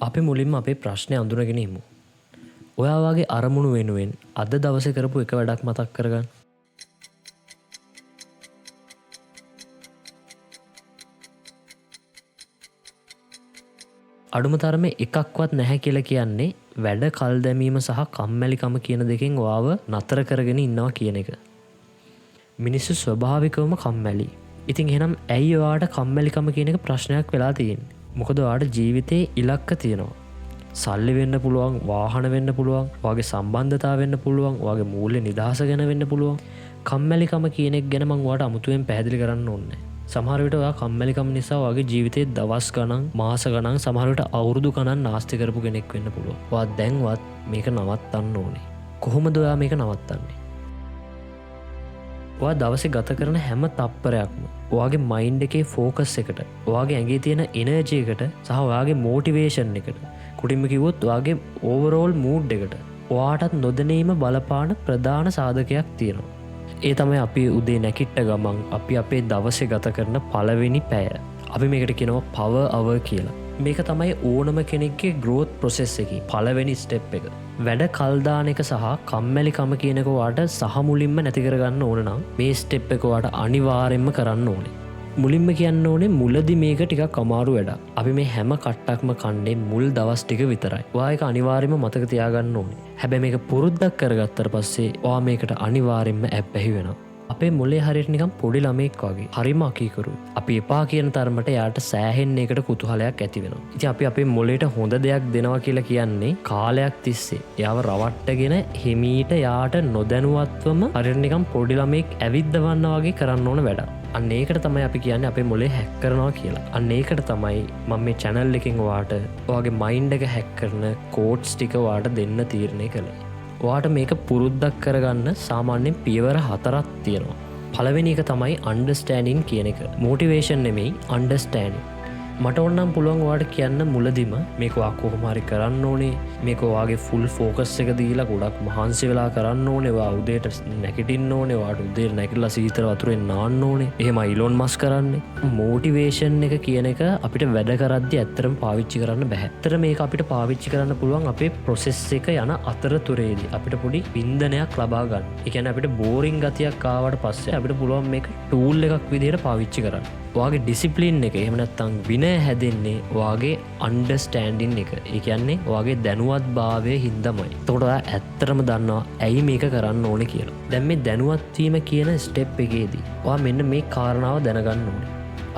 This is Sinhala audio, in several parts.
අපි මුලින්ම අපේ ප්‍රශ්නය අඳුනගෙන ඉමු. ඔයා වගේ අරමුණු වෙනුවෙන් අද දවසේ කරපු එක වැඩක් මතක් කරගන්න. අඩුම තරමේ එකක්වත් නැහැ කියලා කියන්නේ වැඩ කල් දැමීම සහ කම්මැලිකම කියන දෙකෙන් ඔයාව නතර කරගෙන ඉන්නවා කියන එක. මිනිස්සු ස්වභාවිකවම කම්මැලි. ඉතින් එහෙනම් ඇයි ඔයාට කම්මැලිකම කියන එක ප්‍රශ්නයක් වෙලා තියෙන්නේ? මොකද ඔයාට ජීවිතේ ඉලක්ක තියෙනවා. සල්ලි වෙන්න පුළුවන්, වාහන වෙන්න පුළුවන්, ඔයාගේ සම්බන්ධතාව වෙන්න පුළුවන්, ඔයාගේ මූල්‍ය නිදහස ගැන වෙන්න පුළුවන්. කම්මැලිකම කියන එක ගැන මම ඔයාට අමුතුවෙන් පැහැදිලි කරන්න ඕනේ. සමහර විට ඔයා කම්මැලිකම නිසා ඔයාගේ ජීවිතේ දවස් ගණන්, මාස ගණන්, සමහර විට අවුරුදු ගණන් නාස්ති කරපු කෙනෙක් වෙන්න පුළුවන්. ඔයා දැන්වත් මේක නවත්තන්න ඕනේ. කොහොමද ඔයා මේක නවත්තන්නේ? ඔයා දවසේ ගත කරන හැම තප්පරයක්ම ඔයාගේ මයින්ඩ් එකේ ෆෝකස් එකට, ඔයාගේ ඇඟේ තියෙන එනර්ජි එකට සහ ඔයාගේ මොටිවේෂන් එකට, කුටින්ම කිව්වොත් ඔයාගේ ඕවරෝල් මූඩ් එකට ඔයාටත් නොදැනීම බලපාන ප්‍රධාන සාධකයක් තියෙනවා. ඒ තමයි අපි උදේ නැගිට්ට ගමන් අපි අපේ දවසේ ගත කරන පළවෙනි පැය. අපි මේකට කියනවා power hour කියලා. මේක තමයි ඕනම කෙනෙක්ගේ growth process එකේ පළවෙනි step එක. වැඩ කල් දාන එක සහ කම්මැලිකම කියන එක ඔයාට සහ මුලින්ම නැති කරගන්න ඕන නම් මේ ස්ටෙප් එක ඔයාට අනිවාර්යෙන්ම කරන්න ඕනේ. මුලින්ම කියන්න ඕනේ මුලදී මේක ටිකක් අමාරු වැඩක්. අපි මේ හැම කට්ටක්ම කන්නේ මුල් දවස් ටික විතරයි. ඔයා ඒක අනිවාර්යෙන්ම මතක තියාගන්න ඕනේ. හැබැයි මේක පුරුද්දක් කරගත්තට පස්සේ ඔයා මේකට අනිවාර්යෙන්ම ඇබ්බැහි වෙනවා. අපේ මොලේ හරියට නිකන් පොඩි ළමෙක් වගේ. හරිම අකීකරු. අපි එපා කියන තරමට යාට සෑහෙන්න එකට කුතුහලයක් ඇති වෙනවා. ඉතින් අපි අපේ මොලේට හොඳ දෙයක් දෙනවා කියලා කියන්නේ කාලයක් තිස්සේ එයාව රවට්ටගෙන හිමීට යාට නොදැනුවත්වම හරියට නිකන් පොඩි ළමෙක් ඇවිද්දවන්න වගේ කරන්න ඕන වැඩක්. අන්න ඒකට තමයි අපි කියන්නේ අපේ මොලේ හැක් කරනවා කියලා. අන්න ඒකට තමයි මම මේ channel එකෙන් ඔයාට ඔයාගේ මයින්ඩ් එක හැක් කරන කෝඩ්ස් ටික ඔයාට දෙන්න තීරණය කළේ. ඔයාට මේක පුරුද්දක් කරගන්න සාමාන්‍යයෙන් පියවර 4ක් තියෙනවා. පළවෙනි එක තමයි අන්ඩර්ස්ටෑන්ඩින් කියන එක. මොටිවේෂන් නෙමෙයි, අන්ඩර්ස්ටෑන්ඩින්. මට ඕනනම් පුළුවන් ඔයාට කියන්න මුලදිම මේක ඔයා කොහොම හරි කරන්න ඕනේ. මේක ඔයාගේ ෆුල් ෆෝකස් එක දීලා ගොඩක් මහන්සි වෙලා කරන්න ඕනේ. ඔයා උදේට නැගිටින්න ඕනේ. ඔයාට උදේට නැගිටලා සීතල වතුරෙන් නාන්න ඕනේ. එහෙමයි ඉලොන් මස්ක් කරන්නේ. මොටිවේෂන් එක කියන එක අපිට වැඩ කරද්දී ඇත්තටම පාවිච්චි කරන්න බෑ. ඇත්තට මේක අපිට පාවිච්චි කරන්න පුළුවන් අපේ ප්‍රොසෙස් එක යන අතරතුරේදී අපිට පොඩි වින්දනයක් ලබා ගන්න. ඒ කියන්නේ අපිට බෝරින් ගතියක් ආවට පස්සේ අපිට පුළුවන් මේක ටූල් එකක් විදිහට පාවිච්චි කරන්න. ඔයාගේ ඩිසිප්ලින් එක එහෙම නැත්නම් විනය හැදෙන්නේ ඔයාගේ අන්ඩර්ස්ටෑන්ඩින් එක. ඒ කියන්නේ ඔයාගේ දැනුවත්භාවය හින්දාමයි. එතකොට ඔයා ඇත්තටම දන්නවා ඇයි මේක කරන්න ඕනේ කියලා. දැන් මේ දැනුවත් වීම කියන ස්ටෙප් එකේදී ඔයා මෙන්න මේ කාරණාව දැනගන්න ඕනේ.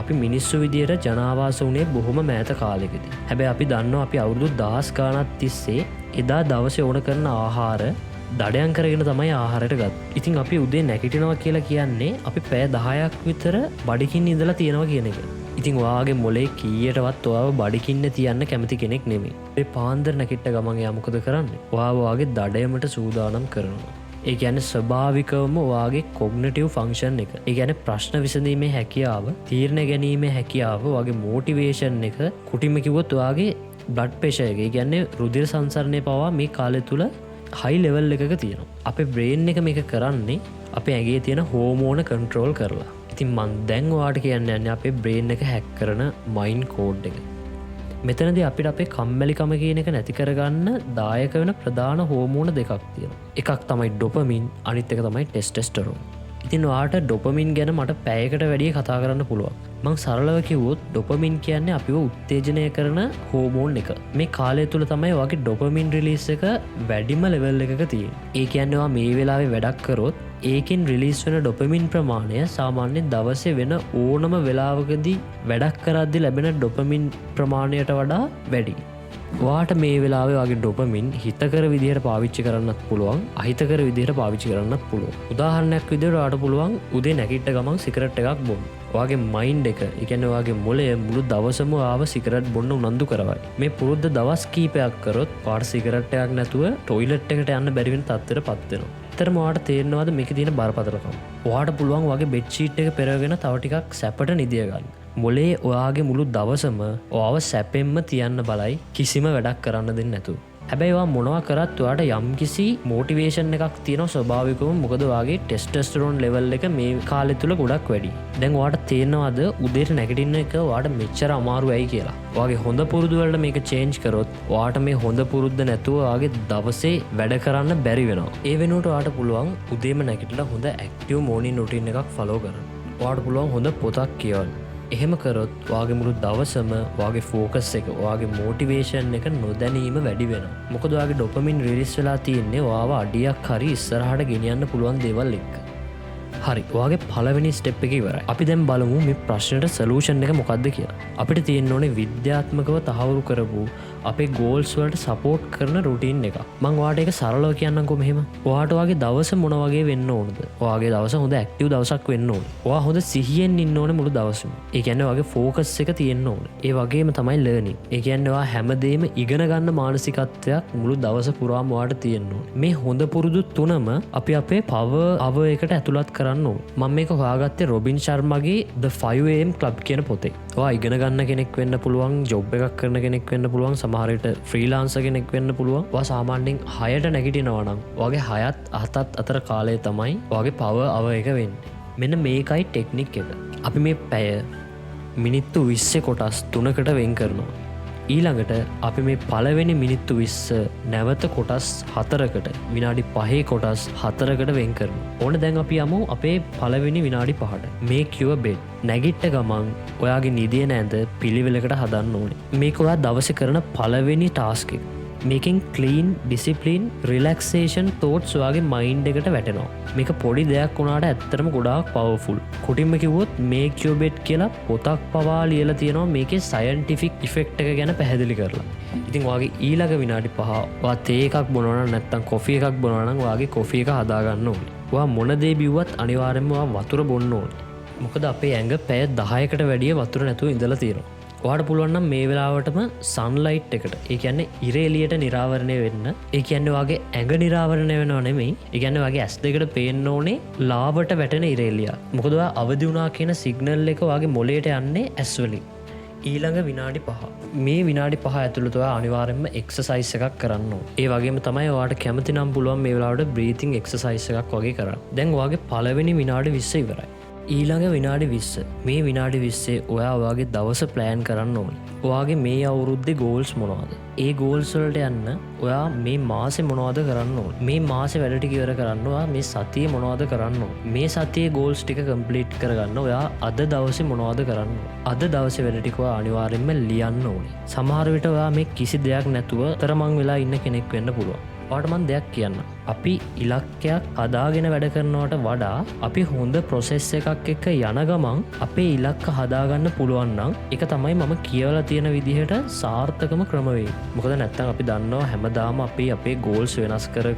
අපි මිනිස්සු විදියට ජනාවාස වුණේ බොහොම මෑත කාලෙකදී. හැබැයි අපි දන්නවා අපි අවුරුදු 10 ගාණක් තිස්සේ එදා දවසේ ඕන කරන ආහාර දඩයන් කරගෙන තමයි ආහාරයට ගත්. ඉතින් අපි උදේ නැගිටිනවා කියලා කියන්නේ අපි පැය 10ක් විතර බඩකින් ඉඳලා තියෙනවා කියන එක. ඉතින් ඔයාගේ මොලේ කීයටවත් ඔයාව බඩකින්න තියන්න කැමති කෙනෙක් නෙමෙයි. ඒ පාන්දර නැගිට ගමන් එයා මොකද කරන්නේ? ඔයාව ඔයාගේ දඩයමට සූදානම් කරනවා. ඒ කියන්නේ ස්වභාවිකවම ඔයාගේ කොග්නිටිව් ෆන්ක්ෂන් එක. ඒ කියන්නේ ප්‍රශ්න විසඳීමේ හැකියාව, තීරණ ගැනීමේ හැකියාව, ඔයාගේ මොටිවේෂන් එක, කුටිම කිව්වොත් ඔයාගේ බ්ලඩ් ප්‍රෙෂර් එක. ඒ කියන්නේ රුධිර සංසරණය පවා මේ කාලය තුල හයි ලෙවල් එකක තියෙනවා. අපේ බ්‍රේන් එක මේක කරන්නේ අපේ ඇඟේ තියෙන හෝමෝන කන්ට්‍රෝල් කරලා. ඉතින් මං දැන් ඔයාට කියන්න යන්නේ අපේ බ්‍රේන් එක හැක් කරන මයින්ඩ් කෝඩ් එක. මෙතනදී අපිට අපේ කම්මැලිකම කියන එක නැති කරගන්න දායක වෙන ප්‍රධාන හෝමෝන දෙකක් තියෙනවා. එකක් තමයි ඩොපමින්, අනිත් එක තමයි ටෙස්ටොස්ටෙරෝන්. ඉතින් ඔයාට ඩොපමින් ගැන මට පැයකට වැඩිය කතා කරන්න පුළුවන්. මං සරලව කිව්වොත් ඩොපමින් කියන්නේ අපිව උත්තේජනය කරන හෝමෝන් එක. මේ කාලය තුල තමයි ඔයාගේ ඩොපමින් රිලීස් එක වැඩිම ලෙවල් එකක තියෙන්නේ. ඒ කියන්නේ ඔයා මේ වෙලාවේ වැඩක් කරොත් ඒකෙන් රිලීස් වෙන ඩොපමින් ප්‍රමාණය සාමාන්‍යයෙන් දවසේ වෙන ඕනම වෙලාවකදී වැඩක් කරද්දී ලැබෙන ඩොපමින් ප්‍රමාණයට වඩා වැඩි. ඔයාට මේ වෙලාවේ වගේ ඩොපමින් හිතකර විදිහට පාවිච්චි කරන්නත් පුළුවන්, අහිතකර විදිහට පාවිච්චි කරන්නත් පුළුවන්. උදාහරණයක් විදිහට ඔයාට පුළුවන් උදේ නැගිට ගමන් සිගරට් එකක් බොන්න. ඔයාගේ මයින්ඩ් එක, ඒ කියන්නේ ඔයාගේ මොළය මුළු දවසම ආව සිගරට් බොන්න උනන්දු කරවයි. මේ පුරුද්ද දවස් කීපයක් කරොත් ඔයාට සිගරට් එකක් නැතුව ටොයිලට් එකට යන්න බැරි වෙන තත්ත්වයටපත් වෙනවා. ඇත්තටම ඔයාට තේරෙනවද මේකේ තියෙන බරපතලකම? ඔයාට පුළුවන් ඔයාගේ බෙඩ් ෂීට් එක පෙරගෙන තව ටිකක් සැපට නිදිය ගන්න. මොලේ ඔයාගේ මුළු දවසම ඔයාව සැපෙන්ම තියන්න බලයි, කිසිම වැඩක් කරන්න දෙන්නේ නැතුව. හැබැයිවා මොනවා කරත් ඔයාට යම්කිසි මෝටිවේෂන් එකක් තියෙන ස්වභාවිකවම මොකද වගේ ටෙස්ටස්ටරෝන් ලෙවල් එක මේ කාලෙ තුළ ගොඩක් වැඩි. දැන් වාට තේනවාද උදේට නැගටින්න එක වාට මෙච්චර අමාරු ඇයි කියලා. වගේ හොඳ පුරුදුවලට මේක චේන්ජ් කරොත් වාට මේ හොඳ පුරුද්ධ නැතුව වගේ දවසේ වැඩ කරන්න බැරි වෙනවා. ඒ වෙනුවට වාට පුළුවන් උදේම නැගිටලා හොඳ ඇක්ටිව් මෝර්නින් රුටින් එකක් ෆලෝ කරන්න. වාට පුළුවන් හොඳ පොතක් කියවන්න. එහෙම කරොත් වාගේ මුළු දවසම වාගේ ෆෝකස් එක වාගේ මෝටිවේෂන් එක නොදැනීම වැඩි වෙනවා. මොකද වාගේ ඩොපමින් රිලිස් වෙලා තියෙන්නේ වාව අඩියක් හරි ඉස්සරහට ගෙනියන්න පුළුවන් දේවල් එක්ක. හරි ඔයාගේ පළවෙනි ස්ටෙප් එක ඉවරයි. අපි දැන් බලමු මේ ප්‍රශ්නෙට සොලියුෂන් එක මොකක්ද කියලා. අපිට තියෙන්න ඕනේ විද්‍යාත්මකව තහවුරු කරපු අපේ ගෝල්ස් වලට සපෝට් කරන රුටීන් එක. මම ඔයාට ඒක සරලව කියන්නම්කෝ මෙහෙම. ඔයාට ඔයාගේ දවස මොන වගේ වෙන්න ඕනද? ඔයාගේ දවස හොඳ ඇක්ටිව් දවසක් වෙන්න ඕනේ. ඔයා හොඳ සිහියෙන් ඉන්න ඕනේ මුළු දවසම. ඒ කියන්නේ ඔයාගේ ෆෝකස් එක තියෙන්න ඕනේ. ඒ වගේම තමයි ලර්නින්. ඒ කියන්නේ ඔයා හැමදේම ඉගෙන ගන්න මානසිකත්වයක් මුළු දවස පුරාම ඔයාට තියෙන්න ඕනේ. මේ හොඳ පුරුදු තුනම අපි අපේ පව එකට ඇතුළත් කරන්න ඕනේ. මම මේක හොයාගත්තේ රොබින් ශර්මාගේ The 5am Club කියන පොතේ. ඔයා ඉගෙන ගන්න කෙනෙක් වෙන්න පුළුවන්, ජොබ් එකක් කරන කෙනෙක් වෙන්න පුළුවන්, සමහරවිට ෆ්‍රීලාන්සර් කෙනෙක් වෙන්න පුළුවන්. ඔයා සාමාන්‍යයෙන් 6ට නැගිටිනවා නම් ඔයාගේ 6ත් 7ත් අතර කාලය තමයි ඔයාගේ පව එක වෙන්නේ. මෙන්න මේකයි ටෙක්නික් එක. අපි මේ පැය මිනිත්තු 20 කොටස් 3කට වෙන් කරනවා. ඊළඟට අපි මේ පළවෙනි මිනිත්තු 20 නැවත කොටස් 4කට විනාඩි 5 කොටස් 4කට වෙන් කරනවා. ඕන දැන් අපි යමු අපේ පළවෙනි විනාඩි 5ට. Make your bed. නැගිට්ට ගමන් ඔයාගේ නිදිය නැඳ පිළිවෙලකට හදන්න ඕනේ. මේක ඔයා දවසේ කරන පළවෙනි ටාස්ක් එක. මේකෙන් ක්ලීන්, ඩිසිප්ලින්, රිලැක්සේෂන් තෝට්ස් ඔයාගේ මයින්ඩ් එකට වැටෙනවා. මේක පොඩි දෙයක් වුණාට ඇත්තටම ගොඩාක් පවර්ෆුල්. කොටින්ම කිව්වොත් මේක් යුවර් බෙඩ් කියලා පොතක් පවා ලියලා තියෙනවා මේකේ සයන්ටිෆික් ඉෆෙක්ට් එක ගැන පැහැදිලි කරලා. ඉතින් ඔයාගේ ඊළඟ විනාඩි 5 ඔයා තේ එකක් බොනවා නම් නැත්නම් කොෆි එකක් බොනවා නම් ඔයාගේ කොෆි එක හදා ගන්න ඕනේ. ඔයා මොන දේ බිව්වත් අනිවාර්යයෙන්ම ඔයා වතුර බොන්න ඕනේ. මොකද අපේ ඇඟ පැය 10කට වැඩිය වතුර නැතුව ඉඳලා තියෙනවා. ඔයාට පුළුවන් නම් මේ වෙලාවටම සන්ලයිට් එකට, ඒ කියන්නේ ඉර එළියට නිරාවරණය වෙන්න. ඒ කියන්නේ ඔයාගේ ඇඟ නිරාවරණය වෙනව නෙමෙයි. ඒ කියන්නේ ඔයාගේ ඇස් දෙකට පේන්න ඕනේ ලාවට වැටෙන ඉර එළිය. මොකද ඔයා අවදි වුණා කියන සිග්නල් එක ඔයාගේ මොළයට යන්නේ ඇස් වලින්. ඊළඟ විනාඩි 5. මේ විනාඩි 5 ඇතුළත ඔයා අනිවාර්යයෙන්ම එක්සර්සයිස් එකක් කරන්න ඕනේ. ඒ වගේම තමයි ඔයාට කැමති නම් පුළුවන් මේ වෙලාවට බ්‍රීතිං එක්සර්සයිස් එකක් වගේ කරන්න. දැන් ඔයාගේ පළවෙනි විනාඩි 20 ඉවරයි. ඊළඟ විනාඩි 20. මේ විනාඩි 20 ඔයා ඔයාගේ දවස ප්ලෑන් කරන්න ඕනේ. ඔයාගේ මේ අවුරුද්දේ ගෝල්ස් මොනවද? ඒ ගෝල්ස් වලට යන්න ඔයා මේ මාසේ මොනවද කරන්න ඕනේ? මේ මාසේ වැඩ ටික ඉවර කරන්න ඔයා මේ සතියේ මොනවද කරන්න ඕනේ? මේ සතියේ ගෝල්ස් ටික කම්ප්ලීට් කරගන්න ඔයා අද දවසේ මොනවද කරන්න ඕනේ? අද දවසේ වැඩ ටික ඔයා අනිවාර්යයෙන්ම ලියන්න ඕනේ. සමහර විට ඔයා මේ කිසි දෙයක් නැතුව තරමං වෙලා ඉන්න කෙනෙක් වෙන්න පුළුවන්. ඔයාට මම දෙයක් කියන්න. අපි ඉලක්කයක් හදාගෙන වැඩ කරනවට වඩා අපි හොඳ ප්‍රොසෙස් එකක් එක්ක යන ගමන් අපේ ඉලක්ක හදාගන්න පුළුවන් නම් ඒක තමයි මම කියවලා තියෙන විදිහට සාර්ථකම ක්‍රමවේදය. මොකද නැත්තම් අපි දන්නවා හැමදාම අපි අපේ ගෝල්ස් වෙනස් කර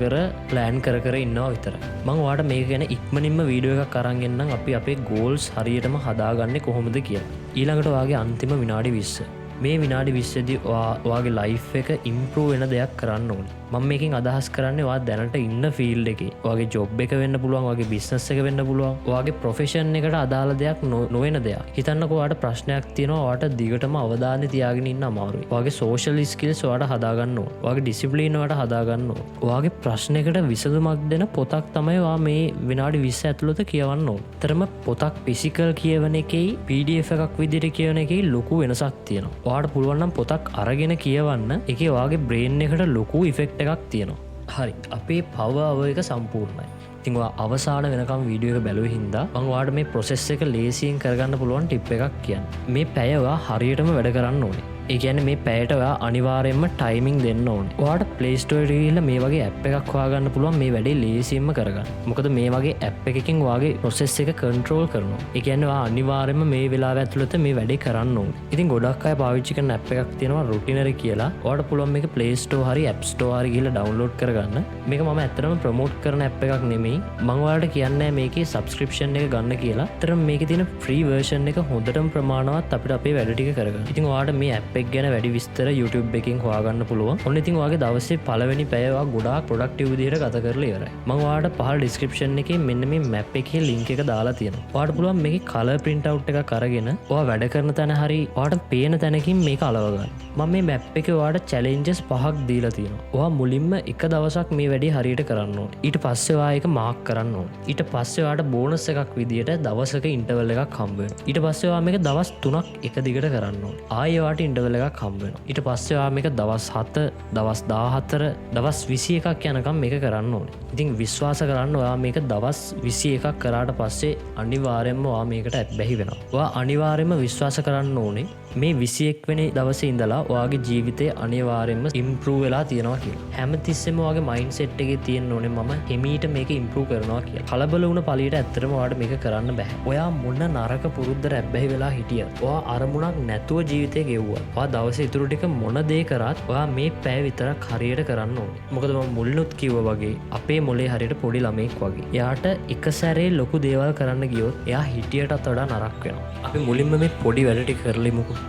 ප්ලෑන් කර ඉන්නවා විතරයි. මම ඔයාලට මේක ගැන ඉක්මනින්ම වීඩියෝ එකක් අරන් එන්නම් අපි අපේ ගෝල්ස් හරියටම හදාගන්නේ කොහොමද කියලා. ඊළඟට ඔයාගේ අන්තිම විනාඩි 20. මේ විනාඩි 20දී ඔයාගේ ලයිෆ් එක ඉම්ප්‍රූව් වෙන දෙයක් කරන්න ඕනේ. මම මේකෙන් අදහස් කරන්නේ ඔයා දැනට ඉන්න ෆීල්ඩ් එකේ ඔයාගේ ජොබ් එක වෙන්න පුළුවන්, ඔයාගේ බිස්නස් එක වෙන්න පුළුවන්, ඔයාගේ ප්‍රොෆෙෂන් එකට අදාළ දෙයක් නොවන දෙයක්. හිතන්නකෝ ඔයාට ප්‍රශ්නයක් තියෙනවා, ඔයාට දිගටම අවධානය තියාගෙන ඉන්න අමාරුයි. ඔයාගේ සෝෂල් ස්කිල්ස් ඔයාට හදාගන්න ඕනේ. ඔයාගේ ඩිසිප්ලින් ඔයාට හදාගන්න ඕනේ. ඔයාගේ ප්‍රශ්නයකට විසඳුමක් දෙන පොතක් තමයි ඔයා මේ විනාඩි 20 ඇතුළත කියවන්න ඕනේ. තරම පොතක් ෆිසිකල් කියවන එකේ PDF එකක් විදිහට කියවන එකේ ලොකු වෙනසක් තියෙනවා. ඔයාට පුළුවන් නම් පොතක් අරගෙන කියවන්න. ඒකේ ඔයාගේ බ්‍රේන් එකට ලොකු ඉෆෙක්ට් එකක් තියෙනවා. හරි, අපේ පව එක සම්පූර්ණයි. ඉතින් ඔයා අවසාන වෙනකම් වීඩියෝ එක බැලුවේ හින්දා මම ඔයාලට මේ ප්‍රොසෙස් එක ලේසියෙන් කරගන්න පුළුවන් ටිප් එකක් කියන්න. මේ පැය ඔයා හරියටම වැඩ කරන්න ඕනේ. ඒ කියන්නේ මේ පැයට ඔයා අනිවාර්යයෙන්ම ටයිමින් දෙන්න ඕනේ. ඔයාට Play Store එකට ගිහිල්ලා මේ වගේ ඇප් එකක් හොයාගන්න පුළුවන් මේ වැඩේ ලේසියෙන්ම කරගන්න. මොකද මේ වගේ ඇප් එකකින් ඔයාගේ ප්‍රොසෙස් එක කන්ට්‍රෝල් කරනවා. ඒ කියන්නේ ඔයා අනිවාර්යයෙන්ම මේ වෙලාව ඇතුළත මේ වැඩේ කරන්න ඕනේ. ඉතින් ගොඩක් අය පාවිච්චි කරන ඇප් එකක් තියෙනවා Routinary කියලා. ඔයාට පුළුවන් මේක Play Store හරි App Store හරි ගිහිල්ලා ඩවුන්ලෝඩ් කරගන්න. මේක මම ඇත්තටම ප්‍රොමෝට් කරන ඇප් එකක් නෙමෙයි. මම ඔයාලට කියන්නේ මේකේ සබ්ස්ක්‍රිප්ෂන් එක ගන්න කියලා. ඇත්තටම මේකේ තියෙන ෆ්‍රී වර්ෂන් එක හොඳටම ප්‍රමාණවත් අපිට අපේ වැඩ ටික කරගන්න. ඉතින් ඔයාලට මේ ඇප් මැප් එක ගැන වැඩි විස්තර YouTube එකකින් හොයාගන්න පුළුවන්. ඔන්න ඉතින් ඔයාගේ දවසේ පළවෙනි පැය ඔයා ගොඩාක් ප්‍රොඩක්ටිව් විදිහට ගත කරලා ඉවරයි. මම ඔයාලට පහළ ඩිස්ක්‍රිප්ෂන් එකේ මෙන්න මේ මැප් එකේ ලින්ක් එක දාලා තියෙනවා. ඔයාලට පුළුවන් මේකේ කලර් print out එකක් අරගෙන ඔයා වැඩ කරන තැන හරි ඔයාලට පේන තැනකින් මේක අලව ගන්න. මම මේ මැප් එකේ ඔයාලට challenges 5ක් දීලා තියෙනවා. ඔයා මුලින්ම එක දවසක් මේ වැඩේ හරියට කරන්න ඕනේ. ඊට පස්සේ ඔයා ඒක මාක් කරන්න ඕනේ. ඊට පස්සේ ඔයාලට බෝනස් එකක් විදියට දවසක ඉන්ටර්වල් එකක් හම්බ වෙනවා. ඊට පස්සේ ඔයා මේක දවස් 3ක් එක දිගට කරන්න ඕනේ. ආයෙ ඔයාලට ඉන්ටර්වල් එකක් හම්බ වෙනවා. ඊට පස්සේ ඔයා මේක දවස් 7, දවස් 14, දවස් 21ක් යනකම් මේක කරන්න ඕනේ. ඉතින් විශ්වාස කරන්න ඔයා මේක දවස් 21ක් කරාට පස්සේ අනිවාර්යයෙන්ම ඔයා මේකට ඇබ්බැහි වෙනවා. ඔයා අනිවාර්යයෙන්ම විශ්වාස කරන්න ඕනේ මේ 21 වෙනි දවසේ ඉඳලා ඔයාගේ ජීවිතේ අනිවාර්යයෙන්ම ඉම්ප්‍රූව් වෙලා තියෙනවා කියලා. හැමතිස්සෙම ඔයාගේ මයින්ඩ්සෙට් එකේ තියෙන්න ඕනේ මම හිමීට මේක ඉම්ප්‍රූව් කරනවා කියලා. කලබල වුණ පළියට ඇත්තටම ඔයාට මේක කරන්න බෑ. ඔයා මොන නරක පුරුද්දට ඇබ්බැහි වෙලා හිටියත්, ඔයා අරමුණක් නැතුව ජීවිතේ ගෙවුවා. ඔයා දවසේ ඉතුරු ටික මොන දේ කරත් ඔයා මේ පැය විතරක් හරියට කරන්න ඕනේ. මොකද මම මුලිනුත් කිව්වා වගේ අපේ මොලේ හරියට පොඩි ළමෙක් වගේ. එයාට එක සැරේ ලොකු දේවල් කරන්න ගියොත් එයා හිටියටත් වඩා නරක වෙනවා. අපි මුලින්ම මේ පොඩි වැඩ ටික කරලා ඉමුකෝ.